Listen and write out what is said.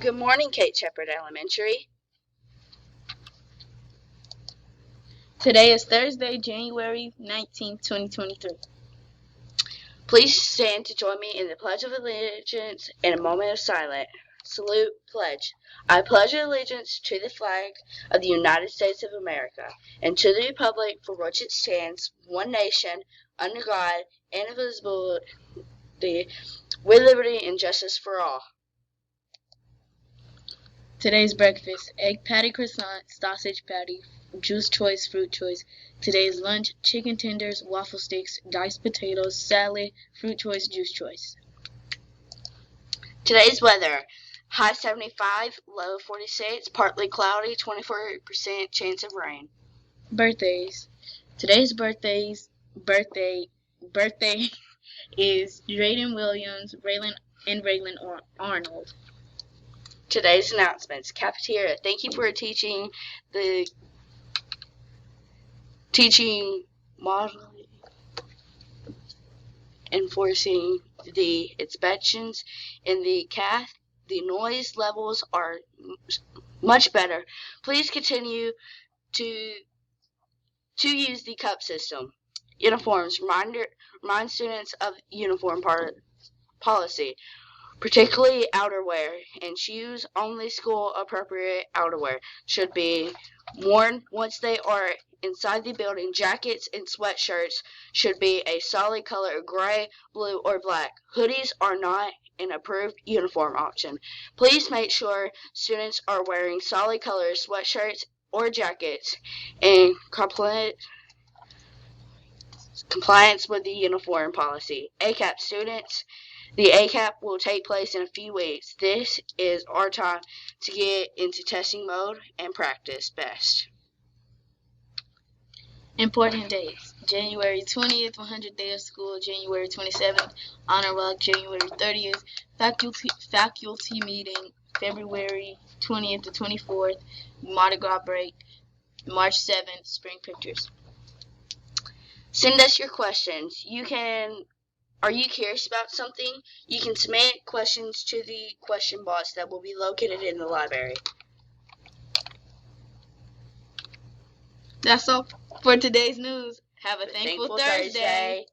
Good morning, Kate Shepherd Elementary. Today is Thursday, January 19th, 2023. Please stand to join me in the Pledge of Allegiance in a moment of silence. Salute, pledge. I pledge allegiance to the flag of the United States of America and to the republic for which it stands, one nation, under God, indivisible, with liberty and justice for all. Today's breakfast: egg patty croissant, sausage patty, juice choice, fruit choice. Today's lunch: chicken tenders, waffle sticks, diced potatoes, salad, fruit choice, juice choice. Today's weather: high 75, low 46, partly cloudy, 24% chance of rain. Birthdays. Today's birthday is Drayden Williams, Raylan Arnold. Today's announcements. Cafeteria, thank you for teaching model, enforcing the inspections in the CAF. The noise levels are much better. Please continue to use the cup system. Uniforms, remind students of uniform policy, particularly outerwear, and shoes. Only school appropriate outerwear should be worn once they are inside the building. Jackets and sweatshirts should be a solid color of gray, blue, or black. Hoodies are not an approved uniform option. Please make sure students are wearing solid colors, sweatshirts, or jackets in compliance with the uniform policy. ACAP students, the ACAP will take place in a few weeks. This is our time to get into testing mode and practice best. Important dates: January 20th, 100th day of school; January 27th, honor walk; January 30th, faculty meeting; February 20th to 24th, Mardi Gras break; March 7th, spring pictures. Send us your questions. Are you curious about something? You can submit questions to the question box that will be located in the library. That's all for today's news. Have a thankful Thursday.